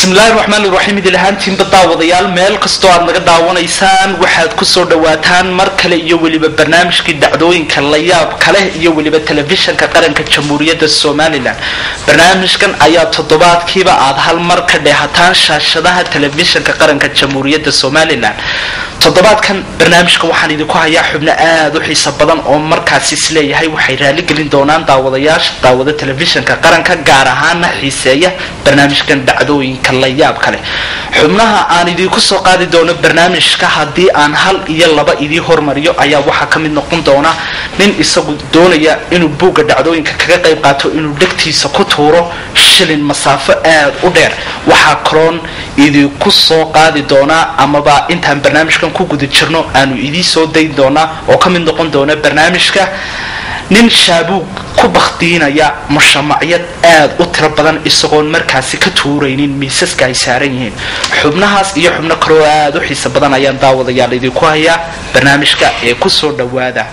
بسم الله الرحمن الرحيم دلهانتين بداوديال meel kasto aad naga daawanaysaan waxaad ku soo dhawaataan mar kale iyo waliba barnaamijkii dhacdooyinka la yaab kale iyo waliba telefishinka qaranka Jamhuuriyadda Soomaaliland barnaamijkan ayaa toddobaadkiiba aad hal mar ka dheehataan shaashadaha telefishinka qaranka Jamhuuriyadda Soomaaliland toddobaadkan barnaamijka waxaan idinku hayaa xubno aad u xiiso badan oo markaas isleeyahay waxay raali gelin doonaan daawadayaasha daawada telefishinka qaranka gaar ahaan xiiseeya barnaamijkan dhacdooyinka la yaab kale xubnaha aan idinku soo qaadi doono barnaamijka hadii aan hal iyo laba idii hormariyo ayaa waxa kamid noqon doona nin isagu doonaya inuu buuga dhacdooyinka kaga qayb qaato inuu dhagtiisa ku tuuro shilin masaafo aad u dheer waxa kaloon idinku soo qaadi doona amaba intaan barnaamijkan ku guda jirno aanu idii soo dayn doona oo kamid noqon doona barnaamijka nin shaabuug ku baqdiinaya mushamacyad aad u tiro badan isagoon markaasi ka tuuraynin miisaska ay saaran yihiin xubnahaas iyo xubno kale oo aad u xiiso badan ayaan daawadayaal idinku hayaa barnaamijka ee ku soo dhawaada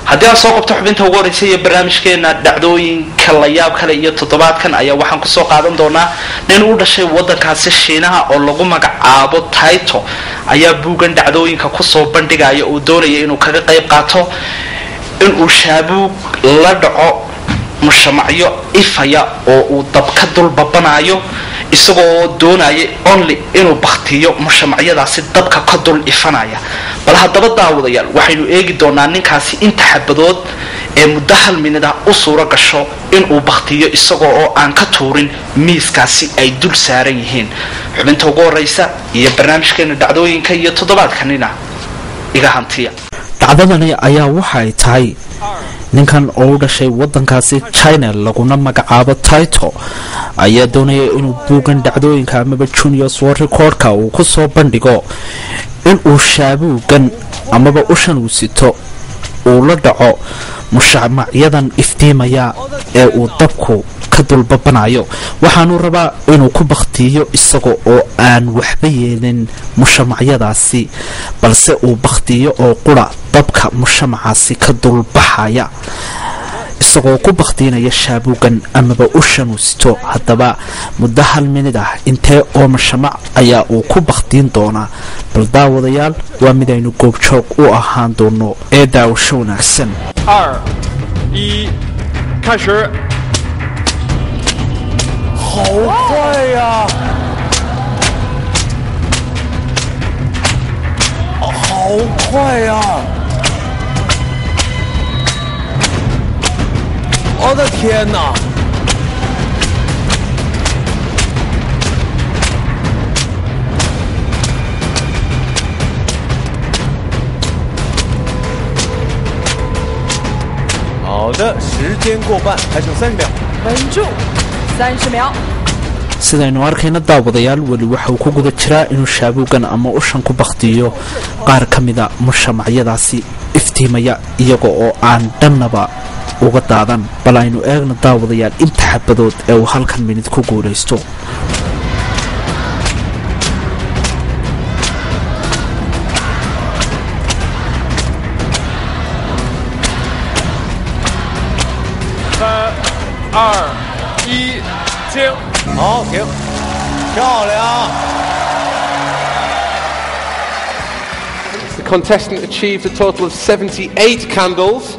haddii aan soo qabto xubinta ugu horeysay ee barnaamijkeena dhacdooyinka la yaab kale iyo toddobaadkan ayaa waxaan kusoo qaadan doonaa nin u dhashay waddankaasi Shiinaha oo lagu magacaabo Taito ayaa buugan dhacdooyinka kusoo bandhigaya oo doonaya inuu kaga qayb qaato inuu shaabuug la dhaco mushamacyo ifaya oo uu dabka dul babanayo isagoo doonaya only inuu baqtiyo mushamacyadaasi dabka ka dul ifanaya bal haddaba daawadayaal waxaynu eegi doonaa ninkaasi inta xabadood ee muddo hal minute u suura gasho inuu baqtiyo isagoo oo aan ka tuurin miiskaasi ay dul saaran yihiin xubinta ugu horeysa iyo barnaamijkeena dhacdooyinka iyo toddobaadkanina iga hantiya dhacdadani ayaa waxay tahay ninkan oo u dhashay waddankaasi China laguna magacaabo Taito ayaa doonaya inuu buugan dhacdooyinka amaba Junior World Record-ka uu ku soo bandhigo inuu shaabuugan amaba ushan uu sito uu la dhaco mushamacyadan iftiimaya ee uu dabku ka dulbabanayo waxaanu rabaa inuu ku baqtiyo isaga oo aan waxba yeelin mushamacyadaasi balse uu baqtiyo oo qura dabka mushamacaasi ka dulbaxaya isagoo ku baqtiinaya shaabuugan amaba ushan uu sito haddaba muddo hal minute ah intee oo mushamac ayaa uu ku baqtiin doonaa bal daawadayaal waa mid aynu goobjoog u ahaan doono ee daawasho wanaagsan 2、1开始好快呀好快呀我的天哪好的时间过半还剩30秒稳住30秒 sidaynu arkayna daawadayaal wali waxa uu ku guda jiraa inuu shaabuugan ama ushan ku baqtiyo qaar kamida mushamacyadaasi iftiimaya iyaga oo aan dhannaba uga daadan bal aynu eegno daawadayaal inta xabadood ee uu halkan minid ku guulaysto好停漂亮 The contestant achieved a total of 78 candles.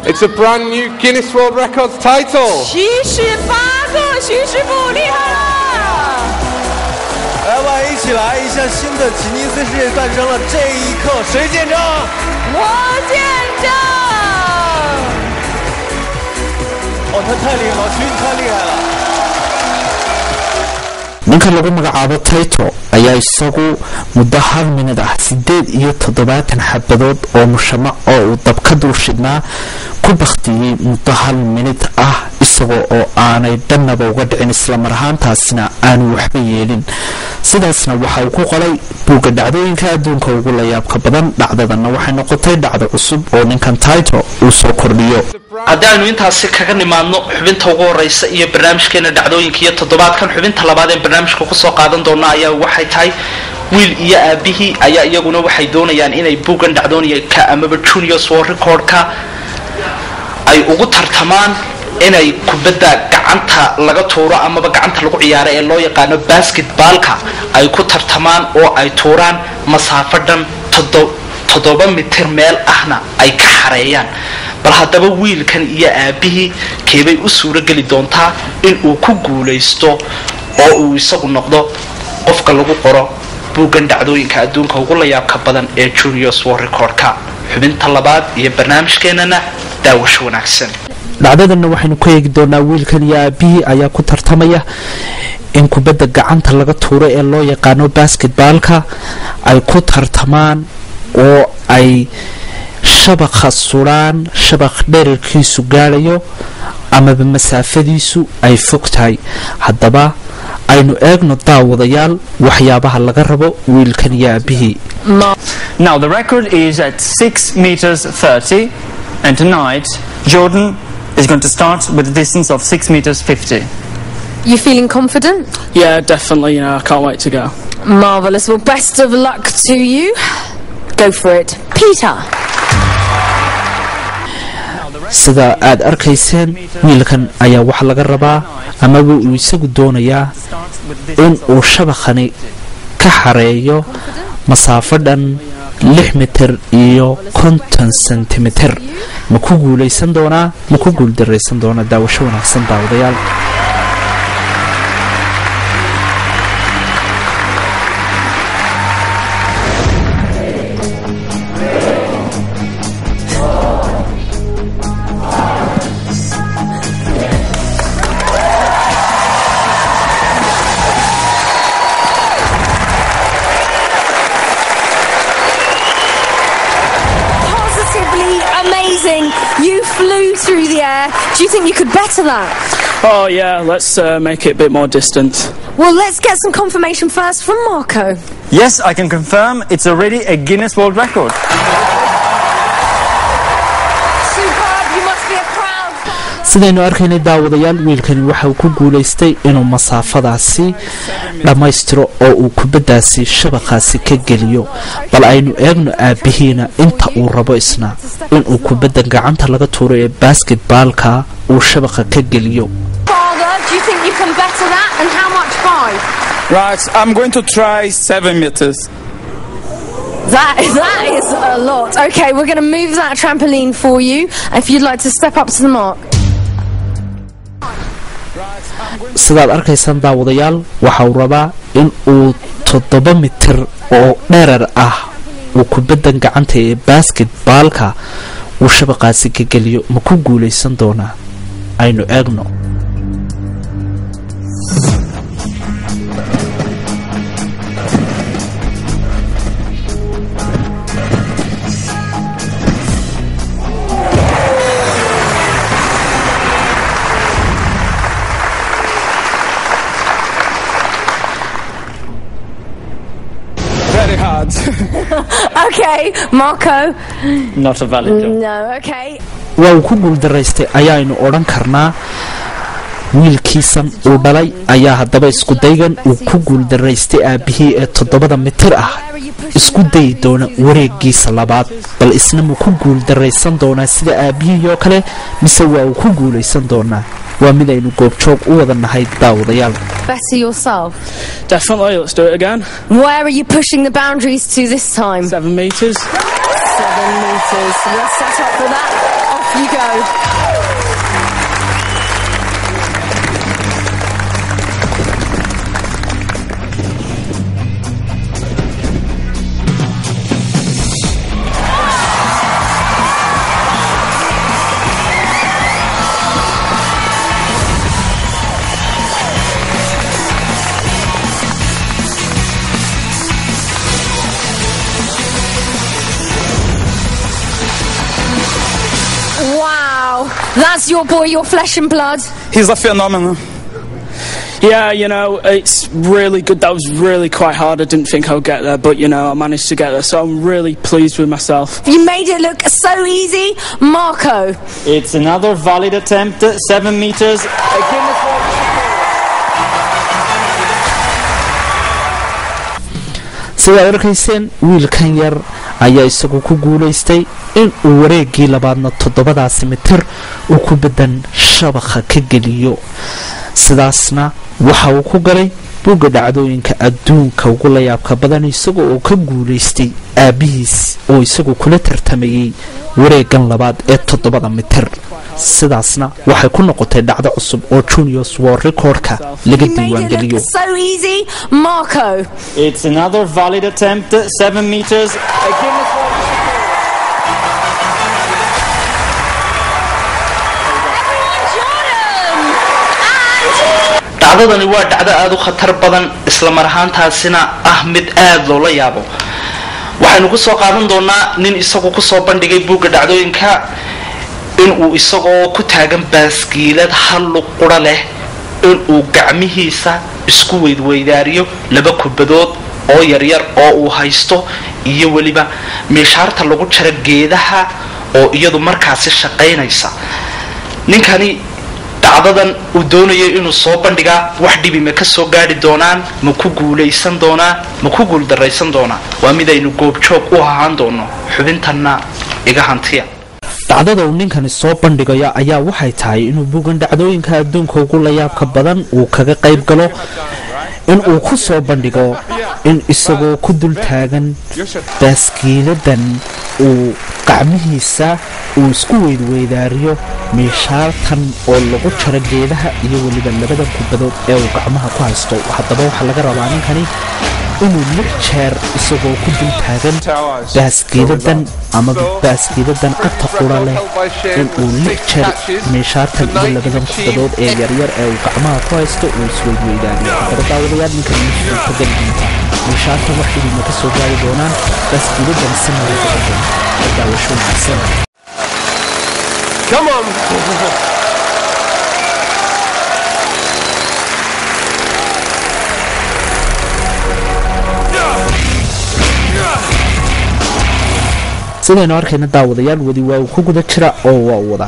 It's a brand new Guinness World Records title. 78个，徐师傅厉害了！来吧，一起来一下新的吉尼斯世界诞生了，这一刻谁见证？我见证。哦，他太厉害了，徐你太厉害了。ninka lagu magacaabo Taito ayaa isagu muddo hal minute ah 78 xabadood oo mushamac oo uu dabka dul shidnaa ku baqtiyay muddo hal minute ah isagoo oo aanay dhannaba uga dhicin isla mar ahaantaasina aanu waxba yeelin sidaasna waxa uu ku qolay buugga dhacdooyinka adduunka ugu la yaabka badan dhacdadanna waxay noqotay dhacdo cusub oo ninkan Taito uu soo kordhiyo haddaanu intaasi kaga nimaadno xubinta ugu horeysa iyo barnaamijkeena dhacdooyinka iyo toddobaadkan xubinta labaad ee barnaamijka ku soo qaadan doona ayaa waxay tahay wiil iyo aabihii ayaa iyaguna waxay doonayaan inay buuggan dhacdooyinka amaba Juniors World Record-ka ay ugu tartamaan inay kubadda gacanta laga tuuro amaba gacanta lagu ciyaaro ee loo yaqaano basketballka ay ku tartamaan oo ay tuuraan masaafo dhan 7 mitir meel ahna ay ka xareeyaan bal haddaba wiilkan iyo aabihii keebay u suuro geli doontaa in uu ku guuleysto oo uu isagu noqdo qofka lagu qoro buuggan dhacdooyinka adduunka ugu la yaabka badan ee Juniors World Record-ka xubinta labaad iyo barnaamijkeenana daawasho wanaagsan dhacdadanna waxaynu ku eegi doonaa wiilkan iyo aabihii ayaa ku tartamaya in kubadda gacanta laga tuuro ee loo yaqaano basketballka ay ku tartamaan oo ay shabaqa suraan shabaq dhererkiisu gaarayo amaba masaafadiisu ay fog tahay haddaba aynu eegno daawadayaal waxyaabaha laga rabo wiilkan iyo aabihii Now the record is at 6 meters 30 and tonight Jordan is going to start with a distance of 6 meters 50. You feeling confident? Yeah, definitely. I can't wait to go. Marvellous. Well, best of luck to you. Go for it. Peter. sida aad arkayseen wiilkan ayaa waxa laga rabaa amaba uu isagu doonayaa in uu shabaqani ka xareeyo masaafo dhan 6 mitir iyo 50 sentimitir ma ku guuleysan doonaa ma ku guuldareysan doonaa daawasho wanaagsan daawadayaal You flew through the air. Do you think you could better that? Oh yeah, let's make it a bit more distant. Well, let's get some confirmation first from Marco. Yes, I can confirm it's already a Guinness World Record. Superb, you must be a proud father. sidaynu arkaynay daawadayaal wiilkani waxa uu ku guuleystay inuu masaafadaasi dhammaystiro oo uu kubaddaasi shabaqaasi ka geliyo bal aynu eegno aabihiina inta uu rabo isna inuu kubadda gacanta laga tuuro ee basketballka uu shabaqa ka geliyo Father, do you think you can better that? And how much by? Right, I'm going to try 7 meters. That is a lot. Okay, we're going to move that trampoline for you. If you'd like to step up to the mark. sidaad arkaysaan daawadayaal waxa uu rabaa in uu 7 mitir oo dherer ah uu kubaddan gacanta ee basketballka uu shabaqaasi ka geliyo ma ku guuleysan doonaa aynu eegno Very hard. Okay, Marco. Not a valid job. No, okay. waa uu ku guuldaraystay ayaaynu odhan karnaa wiilkiisan uu dhalay ayaa haddaba isku daygan uu ku guuldaraystay aabihii ee 7 mitir ah isku dayi doona wareegiisa labaad bal isna ma ku guuldaraysan doonaa sida aabihii oo kale mise waa uu ku guuleysan doonaa waa mid aynu goobjoog u wada nahay daawadayaal Better yourself. Definitely, let's do it again. Where are you pushing the boundaries to this time? 7 meters. 7 meters. Let's set up for that. Off you go. That's your boy, your flesh and blood. He's a phenomenon. Yeah, you know, it's really good. That was really quite hard. I didn't think I would get there, but, you know, I managed to get there. So I'm really pleased with myself. You made it look so easy. Marco. It's another valid attempt, 7 meters. sidaa arkayseen wiilkan yar ayaa isagu ku guulaystay in uu wareegii labaadna 7 mitir uu ku badan shabakha ka geliyo sidaasna waxa uu ku galay buugga dhacdooyinka adduunka ugu la yaabka badan isagoo oo ka guulaystay aabihiis oo isagu kula tartamayay wareegan labaad ee 7 mitir sidaasna waxay ku noqotay dhacdo cusub oo Juniors World Recordka laga diiwaan geliyo So easy, Marco. It's another valid attempt, 7 meters. dhacdadani waa dhacdo aad u khatar badan isla mar ahaantaasina ah mid aad loola yaabo waxaynu ku soo qaadan doonaa nin isagu ku soo bandhigay buugga dhacdooyinka in uu isagoo ku taagan baaskiilad hal qura leh in uu gacmihiisa isku weydweydaariyo 2 kubadood oo yaryar oo uu haysto iyo waliba meeshaarta lagu jara geedaha oo iyadu markaasi shaqaynaysa ninkani dhacdadan uu doonayo inuu soo bandhiga wax dhibi ma ka soo gaari doonaan ma ku guuleysan doonaa ma ku guul dareysan doonaa waa mid aynu goob joog u ahaan doono xubintanna iga hantiya dhacdada uu ninkani soo bandhigayo ayaa waxay tahay inuu buugan dhacdooyinka adduunka ugu la yaabka badan uu kaga qayb galo in uu ku soo bandhigo in isagoo ku dul taagan baaskiiladan uu gacmihiisa uu isku weydweydaariyo meeshaartan oo lagu jaro geedaha iyo waliba 2 kubadood ee uu gacmaha ku haysto haddaba waxa laga rabaa ninkani inuu 6 jeer isagoo ku dul taagan baaskiiladan ama baaskiiladan cagta qura leh in uu 6 jeer meeshaartan iyo 2 kubadood ee yaryar ee uu gacmaha ku haysto uu isweydweydaariyo haddaba daawadayaal ninkan meesha ka galbiinta meeshaartan wax dhibima ka soo gaari doonaan baaskiiladan si nabad ah daawasho wanaagsan Come on! sidaynu arkayna daawadayaal wadi waa uu ku guda jira oo waa wada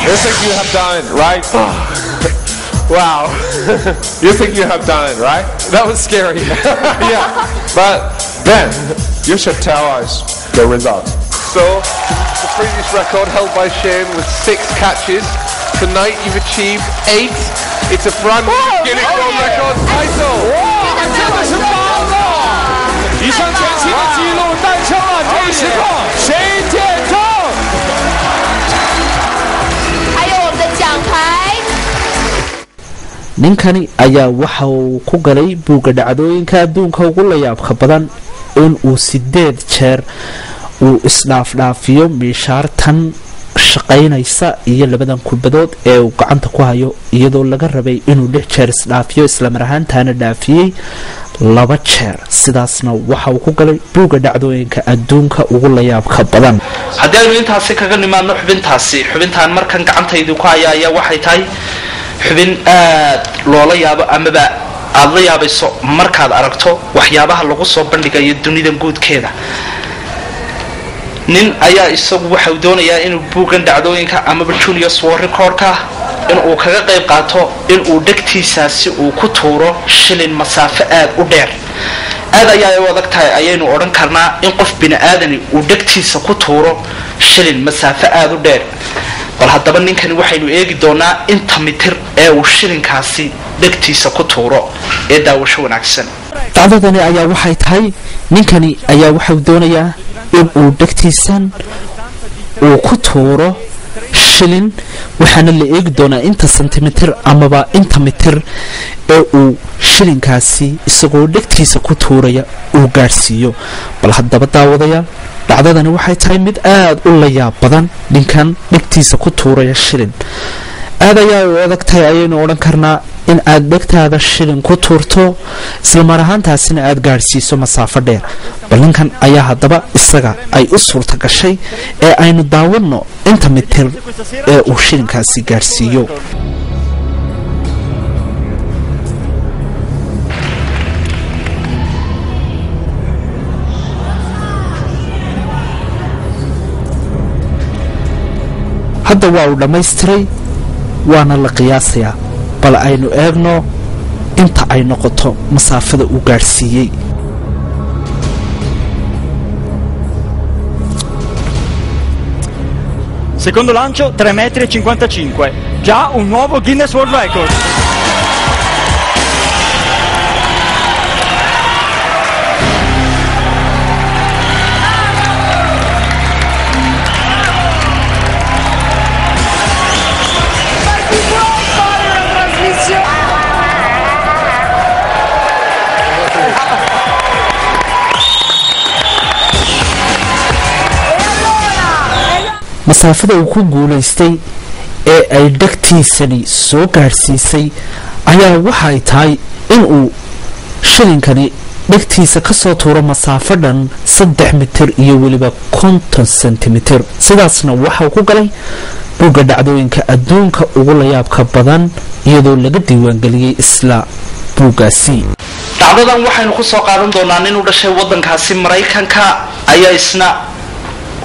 You think you have done it, right? Wow. You think you have done it, right? That was scary. Yeah. But then, you should tell us the result. So, the previous record held by Shane was 6 catches. Tonight you've achieved 8. It's a brand new Guinness World Records title. 真的是棒啊！以上全新的纪录诞生了，这一时刻谁见证？还有我们的奖牌。 ninkani ayaa waxa uu ku galay buugga dhacdooyinka adduunka ugu la yaabka badan in uu 8 jeer uu isdhaafdhaafiyo meeshaartan shaqaynaysa iyo 2 kubadood ee uu gacanta ku hayo iyadoo laga rabay inuu 6 jeer isdhaafiyo isla mar ahaantaana dhaafiyay 2 jeer sidaasna waxa uu ku galay buugga dhacdooyinka adduunka ugu la yaabka badan haddii aynu intaasi kaga nimaadno xubintaan markan gacantaydu ku haya ayaa waxay tahay xubin aad loola yaabo amaba aad la yaabayso markaad aragto waxyaabaha lagu soo bandhigayo dunida guudkeeda nin ayaa isagu waxa uu doonayaa inuu buugan dhacdooyinka amaba Juniors World Recordka in uu kaga qayb qaato in uu dhagtiisaasi uu ku tuuro shilin masaafo aad u dheer aad ayaa u adag tahay ayaynu oran karnaa in qof bini aadani uu dhagtiisa ku tuuro shilin masaafo aad u dheer bal haddaba ninkani waxaynu eegi doonaa inta mitir ee uu shilinkaasi dhagtiisa ku tuuro ee daawasho wanaagsan dhacdadani ayaa waxay tahay ninkani ayaa waxa uu doonayaa in uu dhagtiisan uu ku tuuro shilin waxaana la eegi doonaa inta sentimitir amaba inta mitir ee uu shilinkaasi isagoo dhagtiisa ku tuuraya uu gaarsiiyo bal haddaba daawadayaal dhacdadani waxay tahay mid aad u la yaab badan ninkan dhegtiisa ku tuuraya shilin aad ayaa u adag tahay ayaynu odhan karnaa in aad dhegtaada shilin ku tuurto isla mar ahaantaasina aad gaadhsiiso masaafo dheer bal ninkan ayaa haddaba isaga ay u suurta gashay ee aynu daawanno inta mitir ee uu shilinkaasi gaadhsiiyo hadda waa uu dhammaystiray waana la qiyaasayaa bal aynu eegno inta ay noqoto masaafada uu gaadhsiiyey Secondo lancio 3,55 m, già un nuovo Guinness World Record. masaafada uu ku guulaystay ee ay dhagtiisani soo gaadhsiisay ayaa waxay tahay inuu shilinkani dhagtiisa ka soo tuuro masaafo dhan 3 mitir iyo weliba 50 sentimitir sidaasna waxaa ku galay buugga dhacdooyinka adduunka ugu layaabka badan iyadoo laga diiwaangeliyey isla buuggaasi dhacdadan waxaynu ku soo qaadan doonaa nin u dhashay waddankaasi Mareykanka ayaa isna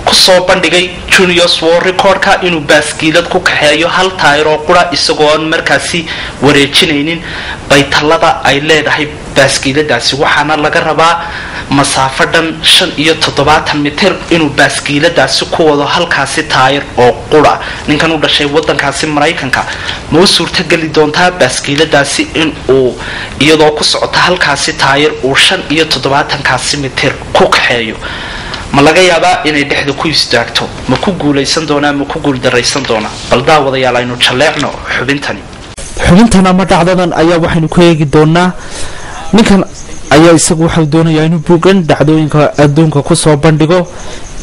ku soo bandhigay Guinness World Record-ka inuu baaskiilad ku kaxeeyo hal taayir oo qura isagoo aan markaasi wareejinaynin baytalada ay leedahay baaskiiladaasi waxaana laga rabaa masaafo dhan 75 mitir inuu baaskiiladaasi ku wado halkaasi taayir oo qura ninkan u dhashay waddankaasi Mareykanka ma u suurtagali doontaa baaskiiladaasi in uu iyadoo ku socota halkaasi taayir uu 75 mitir ku kaxeeyo ma laga yaabaa inay dhexda ku istaagto ma ku guulaysan doonaa ma ku guuldaraysan doonaa bal daawadayaal aynu jaleecno xubintan ama dhacdadan ayaa waxaynu ku eegi doonaa ninkan ayaa isagu waxa uu doonayaa inuu buugan dhacdooyinka adduunka ku soo bandhigo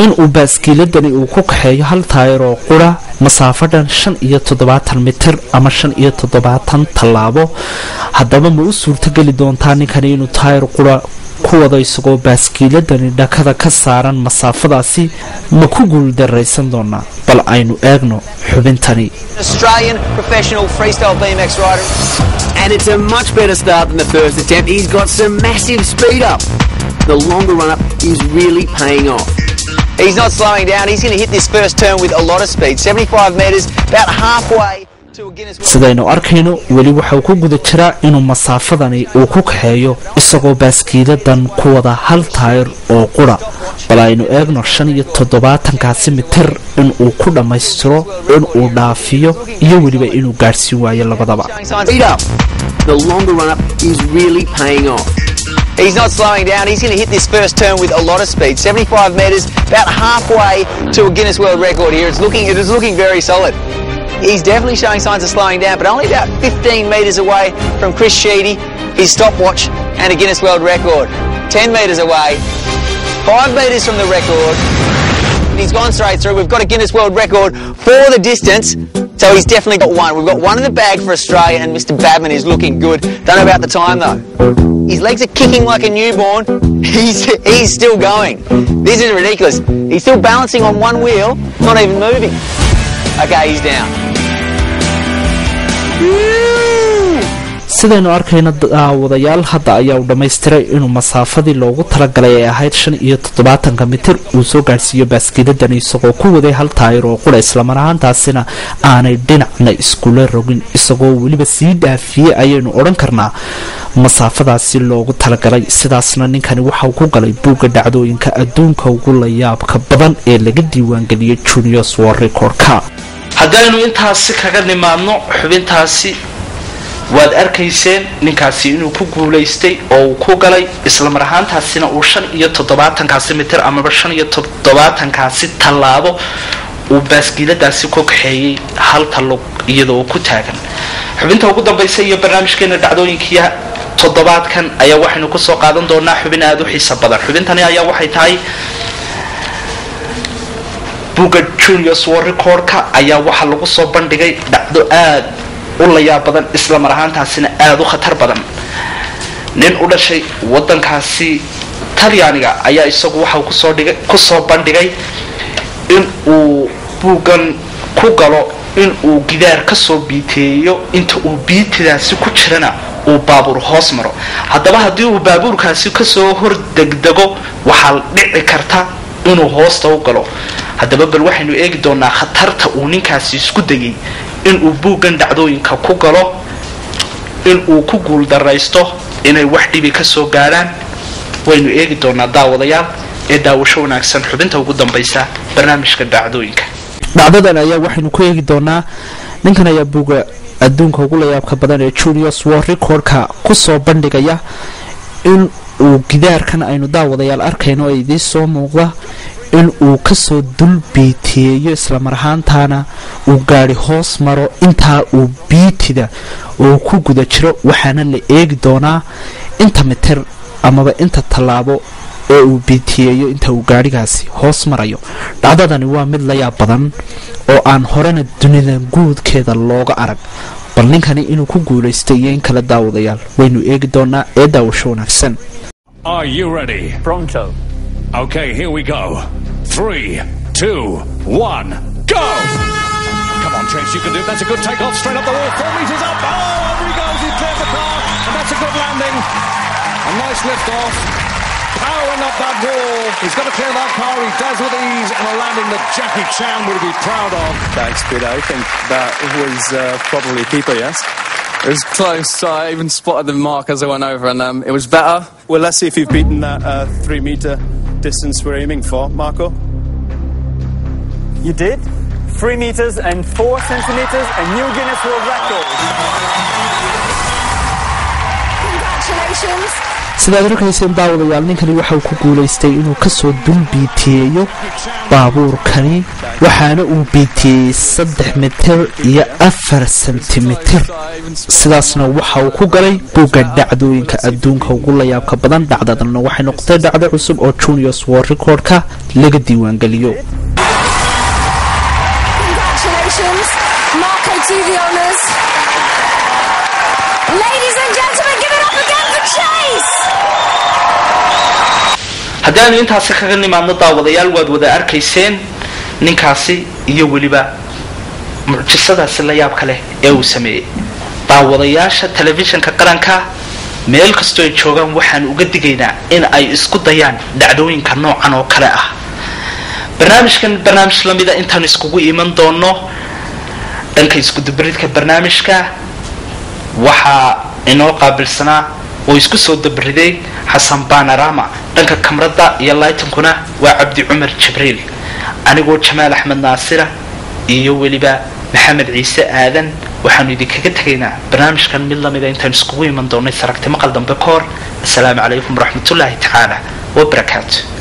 inuu baaskiiladani uu ku kaxeeyo hal taayir oo qura masaafo dhan 75 mitir ama 75 tallaabo haddaba ma u suurtageli doontaa ninkani inuu taayir qura ku wado isagoo baaskiiladani dhakada ka saaran masaafadaasi ma ku guuldaraysan doonaa bal aynu eegno xubintani Australian professional freestyle BMX rider, and it's a much better start than the first attempt. He's got some massive speed up. The longer run up is really paying off. He's not slowing down. He's going to hit this first turn with a lot of speed. 75 metres, about halfway to a Guinness World. sidaynu arkayno weli waxa uu ku guda jiraa inuu masaafadani uu ku kaxeeyo isagoo baaskiiladan ku wada hal taayir oo qura bal aynu eegno 75 mitir inuu ku dhammaystiro inuu dhaafiyo iyo weliba inuu gaadhsiin waayo labadaba Speed up. The longer run up is really paying off. He's not slowing down. He's going to hit this first turn with a lot of speed. 75 metres, about halfway to a Guinness World Record here. It is looking very solid. He's definitely showing signs of slowing down, but only about 15 metres away from Chris Sheedy, his stopwatch and a Guinness World Record. 10 metres away, 5 metres from the record. He's gone straight through. We've got a Guinness World Record for the distance, so he's definitely got one. We've got one in the bag for Australia, and Mr. Badman is looking good. Don't know about the time though. His legs are kicking like a newborn. He's still going. This is ridiculous. He's still balancing on one wheel, not even moving. Okay, he's down. sidaynu arkayno daawadayaal hadda ayaa uu dhammaystiray inuu masaafadii loogu talagalay ee ahayd 75 mitir uu soo gaadhsiiyo baaskiiladani isagoo ku waday hal taayir oo qura islamar ahaantaasina aanay dhinacna iskula rogin isagoo weliba sii dhaafiyey ayaynu odhan karnaa masaafadaasi loogu talagalay sidaasna ninkani waxa uu ku galay buugga dhacdooyinka adduunka ugu layaabka badan ee laga diiwaangeliyey Guinness World Record-ka haddaynu intaasi kaga nimaadno xubintaasi waad arkayseen ninkaasi inuu ku guulaystay oo uu ku galay isla mar ahaantaasina uu 75 mitir ama 75 tallaabo uu baaskiiladaasi ku kaxeeyay hal talog iyadoo ku taagan xubinta ugu dambaysa iyo barnaamijkeena dhacdooyinka toddobaadkan ayaa waxaynu ku soo qaadan doonaa xubin aad u xiiso badan xubintani ayaa waxay tahay buugga Juniors World Record-ka ayaa waxaa lagu soo bandhigay dhacdo aad u la yaab badan isla mar ahaantaasina aad u khatar badan. nin u dhashay wadankaasi Talyaaniga ayaa isagu waxa ku soo bandhigay in uu buuggan ku galo in uu gidaar ka soo biiteeyo inta uu biitidaasi ku jirana uu baabuur hoos maro. haddaba haddii uu baabuurkaasi ka soo hor degdego waxaa dhici karta inuu hoosta u galo. haddaba bal waxaynu eegi doonaa khatarta uu ninkaasi isku degay in uu buuggan dhacdooyinka ku galo, in uu ku guul daraysto inay wax dhibi ka soo gaaraan. waynu eegi doonaa daawadayaal ee daawasho wanaagsan xubinta ugu dambaysa barnaamijka dhacdooyinka. dhacdadan ayaa waxaynu ku eegi doonaa ninkan ayaa buugga adduunka ugu la yaabka badan ee Juniors World Record-ka ku soo bandhigaya in uu gidaarkan aynu daawadayaal arkayno ay idin soo muuqda in uu ka soo dul biiteeyo isla mar ahaantaana uu gaari hoos maro inta uu biitida uu ku guda jiro. waxaana la eegi doonaa inta mitir amaba inta talaabo ee uu biiteeyo inta uu gaarigaasi hoos marayo. dhacdadani waa mid la yaab badan oo aan horena dunida guudkeeda looga arag. bal ninkani inuu ku guulaystay iyo in kala daawadayaal waynu eegi doonaa ee daawasho wanaagsan. Are you ready? Pronto. Okay, here we go. 3, 2, 1, go! Come on, Chase, you can do it. That's a good takeoff, straight up the wall, 4 meters up. Oh, over he goes, he's cleared the car, and that's a good landing. A nice lift off. Powering up that wall. He's got to clear that car. He does with ease, and a landing that Jackie Chan would be proud of. Thanks, Peter. I think that was probably keeper, yes? It was close. I even spotted the mark as I went over, and it was better. Well, let's see if you've beaten that 3 meter distance we're aiming for, Marco. You did? 3 meters and 4 centimeters, a new Guinness World Record. Congratulations. sidaad arkayseen daawadayaal ninkani waxa uu ku guulaystay inuu ka soo dul biiteeyo baabuurkani waxaana uu biiteeyey 3 mitir iyo 4 sentimitir. sidaasna waxa uu ku galay buugga dhacdooyinka adduunka ugu la yaabka badan. dhacdadanna waxay noqotay dhacdo cusub oo Juniors World Record-ka laga diiwaan geliyo. Congratulations, Marco, to the honours. Ladies and gentlemen, give it up again for Chase. haddaanu intaasi kaga nimaadno daawadayaal waad wada arkayseen ninkaasi iyo weliba mucjisadaasi la yaabka leh ee uu sameeyey. daawadayaasha telefishinka qaranka meel kastoo ay joogaan waxaan uga digaynaa in ay isku dayaan dhacdooyinka noocan oo kale ah. barnaamijkan barnaamij lamida intaan iskugu iman doono dhanka isku dubridka barnaamijka waxaa inoo qaabilsanaa oo isku soo dabriday Xasan Panorama. dhanka kamarada iyo lightingkuna waa Cabdi Cumar Jibriil. anigoo Jamaal Axmed Naasira iyo weliba Maxamed Ciise Aadan waxaanu idinkaga tagaynaa barnaamijkan mid lamida intaan iskugu iman doonay saragtimo qaldambe koor. assalaamu calaykum waraxmatullaahi tacaala wa barakaatuh.